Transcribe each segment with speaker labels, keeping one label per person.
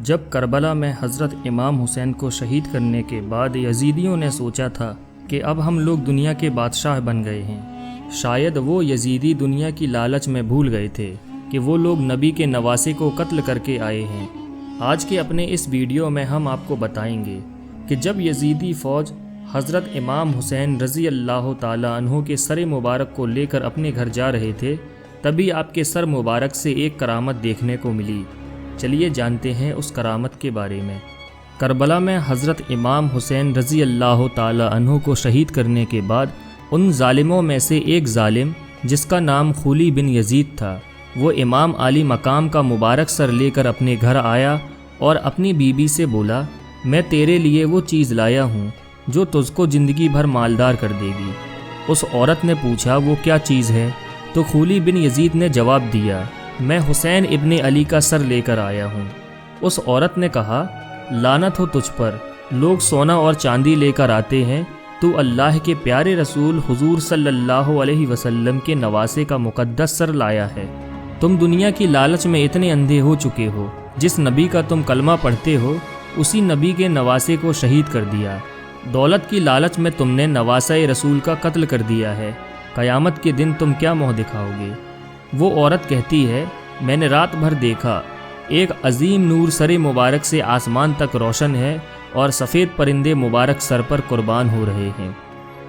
Speaker 1: جب کربلا میں حضرت امام حسین کو شہید کرنے کے بعد یزیدیوں نے سوچا تھا کہ اب ہم لوگ دنیا کے بادشاہ بن گئے ہیں، شاید وہ یزیدی دنیا کی لالچ میں بھول گئے تھے کہ وہ لوگ نبی کے نواسے کو قتل کر کے آئے ہیں۔ آج کے اپنے اس ویڈیو میں ہم آپ کو بتائیں گے کہ جب یزیدی فوج حضرت امام حسین رضی اللہ تعالیٰ عنہ کے سر مبارک کو لے کر اپنے گھر جا رہے تھے، تبھی آپ کے سر مبارک سے ایک کرامت دیکھنے کو ملی۔ چلیے جانتے ہیں اس کرامت کے بارے میں۔ کربلا میں حضرت امام حسین رضی اللہ تعالیٰ عنہ کو شہید کرنے کے بعد ان ظالموں میں سے ایک ظالم جس کا نام خولی بن یزید تھا، وہ امام علی مقام کا مبارک سر لے کر اپنے گھر آیا اور اپنی بیوی سے بولا، میں تیرے لیے وہ چیز لایا ہوں جو تجھ کو زندگی بھر مالدار کر دے گی۔ اس عورت نے پوچھا وہ کیا چیز ہے؟ تو خولی بن یزید نے جواب دیا، میں حسین ابن علی کا سر لے کر آیا ہوں۔ اس عورت نے کہا، لعنت ہو تجھ پر، لوگ سونا اور چاندی لے کر آتے ہیں، تو اللہ کے پیارے رسول حضور صلی اللہ علیہ وسلم کے نواسے کا مقدس سر لایا ہے۔ تم دنیا کی لالچ میں اتنے اندھے ہو چکے ہو، جس نبی کا تم کلمہ پڑھتے ہو اسی نبی کے نواسے کو شہید کر دیا۔ دولت کی لالچ میں تم نے نواسۂ رسول کا قتل کر دیا ہے، قیامت کے دن تم کیا منہ دکھاؤ گے؟ وہ عورت کہتی ہے، میں نے رات بھر دیکھا، ایک عظیم نور سر مبارک سے آسمان تک روشن ہے اور سفید پرندے مبارک سر پر قربان ہو رہے ہیں۔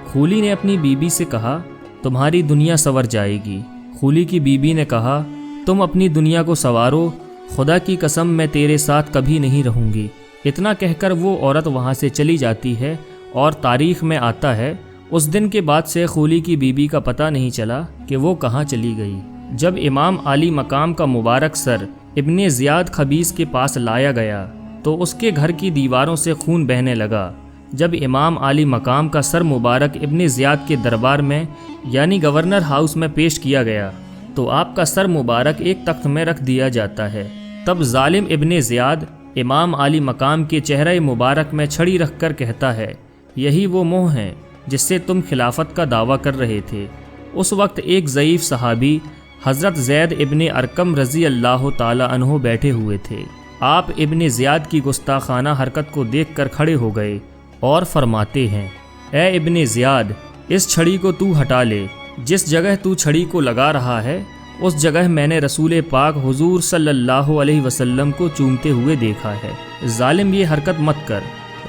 Speaker 1: خولی نے اپنی بیوی سے کہا، تمہاری دنیا سنور جائے گی۔ خولی کی بیوی نے کہا، تم اپنی دنیا کو سنوارو، خدا کی قسم میں تیرے ساتھ کبھی نہیں رہوں گی۔ اتنا کہہ کر وہ عورت وہاں سے چلی جاتی ہے، اور تاریخ میں آتا ہے اس دن کے بعد سے خولی کی بیوی کا پتہ نہیں چلا کہ وہ کہاں چلی گئی۔ جب امام علی مقام کا مبارک سر ابن زیاد خبیث کے پاس لایا گیا تو اس کے گھر کی دیواروں سے خون بہنے لگا۔ جب امام علی مقام کا سر مبارک ابن زیاد کے دربار میں یعنی گورنر ہاؤس میں پیش کیا گیا تو آپ کا سر مبارک ایک تخت میں رکھ دیا جاتا ہے۔ تب ظالم ابن زیاد امام علی مقام کے چہرہ مبارک میں چھڑی رکھ کر کہتا ہے، یہی وہ منہ ہیں جس سے تم خلافت کا دعویٰ کر رہے تھے۔ اس وقت ایک ضعیف صحابی حضرت زید ابن ارقم رضی اللہ تعالی عنہ بیٹھے ہوئے تھے۔ آپ ابن زیاد کی گستاخانہ حرکت کو دیکھ کر کھڑے ہو گئے اور فرماتے ہیں، اے ابن زیاد، اس چھڑی کو تو ہٹا لے، جس جگہ تو چھڑی کو لگا رہا ہے اس جگہ میں نے رسول پاک حضور صلی اللہ علیہ وسلم کو چومتے ہوئے دیکھا ہے۔ ظالم، یہ حرکت مت کر۔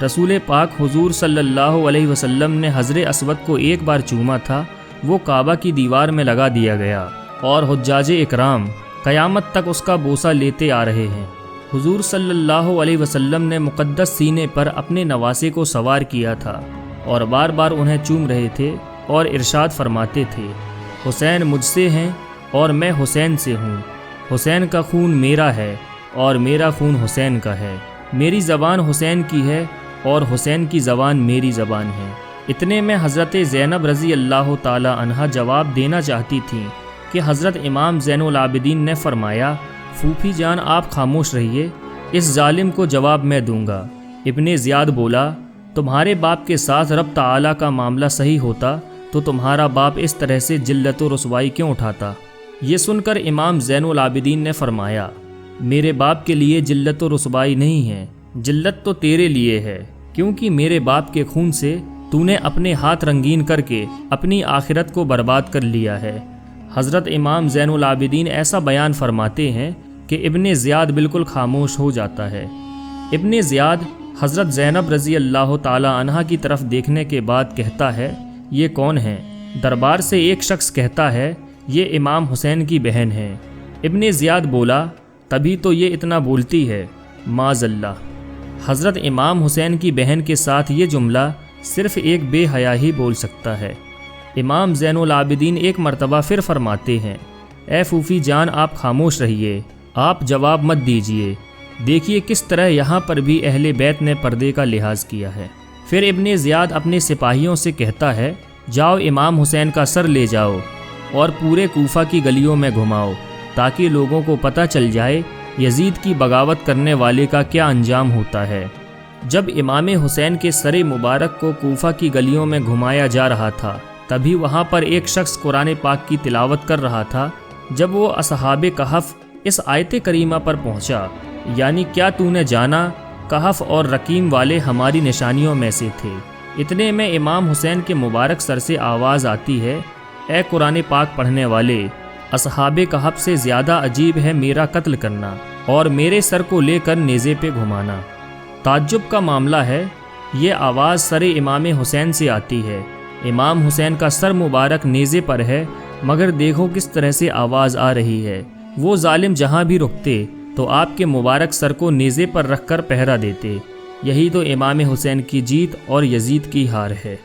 Speaker 1: رسول پاک حضور صلی اللہ علیہ وسلم نے حجر اسود کو ایک بار چوما تھا، وہ کعبہ کی دیوار میں لگا دیا گیا اور حجاج اکرام قیامت تک اس کا بوسہ لیتے آ رہے ہیں۔ حضور صلی اللہ علیہ وسلم نے مقدس سینے پر اپنے نواسے کو سوار کیا تھا اور بار بار انہیں چوم رہے تھے اور ارشاد فرماتے تھے، حسین مجھ سے ہیں اور میں حسین سے ہوں، حسین کا خون میرا ہے اور میرا خون حسین کا ہے، میری زبان حسین کی ہے اور حسین کی زبان میری زبان ہے۔ اتنے میں حضرت زینب رضی اللہ تعالی عنہا جواب دینا چاہتی تھیں کہ حضرت امام زین العابدین نے فرمایا، پھوپھی جان آپ خاموش رہیے، اس ظالم کو جواب میں دوں گا۔ ابن زیاد بولا، تمہارے باپ کے ساتھ رب تعالیٰ کا معاملہ صحیح ہوتا تو تمہارا باپ اس طرح سے ذلت و رسوائی کیوں اٹھاتا؟ یہ سن کر امام زین العابدین نے فرمایا، میرے باپ کے لیے ذلت و رسوائی نہیں ہے، ذلت تو تیرے لیے ہے، کیونکہ میرے باپ کے خون سے تو نے اپنے ہاتھ رنگین کر کے اپنی آخرت کو برباد کر لیا ہے۔ حضرت امام زین العابدین ایسا بیان فرماتے ہیں کہ ابن زیاد بالکل خاموش ہو جاتا ہے۔ ابن زیاد حضرت زینب رضی اللہ تعالی عنہا کی طرف دیکھنے کے بعد کہتا ہے، یہ کون ہیں؟ دربار سے ایک شخص کہتا ہے، یہ امام حسین کی بہن ہے۔ ابن زیاد بولا، تبھی تو یہ اتنا بولتی ہے، معاذ اللہ۔ حضرت امام حسین کی بہن کے ساتھ یہ جملہ صرف ایک بے حیا ہی بول سکتا ہے۔ امام زین العابدین ایک مرتبہ پھر فرماتے ہیں، اے پھوپھی جان آپ خاموش رہیے، آپ جواب مت دیجیے۔ دیکھیے کس طرح یہاں پر بھی اہل بیت نے پردے کا لحاظ کیا ہے۔ پھر ابن زیاد اپنے سپاہیوں سے کہتا ہے، جاؤ امام حسین کا سر لے جاؤ اور پورے کوفہ کی گلیوں میں گھماؤ تاکہ لوگوں کو پتہ چل جائے یزید کی بغاوت کرنے والے کا کیا انجام ہوتا ہے۔ جب امام حسین کے سر مبارک کو کوفہ کی گلیوں میں گھمایا جا رہا تھا تبھی وہاں پر ایک شخص قرآن پاک کی تلاوت کر رہا تھا۔ جب وہ اصحاب کہف اس آیت کریمہ پر پہنچا یعنی کیا تو نے جانا کہف اور رقیم والے ہماری نشانیوں میں سے تھے۔ اتنے میں امام حسین کے مبارک سر سے آواز آتی ہے، اے قرآن پاک پڑھنے والے، اصحاب کہف سے زیادہ عجیب ہے میرا قتل کرنا اور میرے سر کو لے کر نیزے پہ گھمانا۔ تعجب کا معاملہ ہے، یہ آواز سر امام حسین سے آتی ہے۔ امام حسین کا سر مبارک نیزے پر ہے، مگر دیکھو کس طرح سے آواز آ رہی ہے۔ وہ ظالم جہاں بھی رکتے تو آپ کے مبارک سر کو نیزے پر رکھ کر پہرا دیتے۔ یہی تو امام حسین کی جیت اور یزید کی ہار ہے۔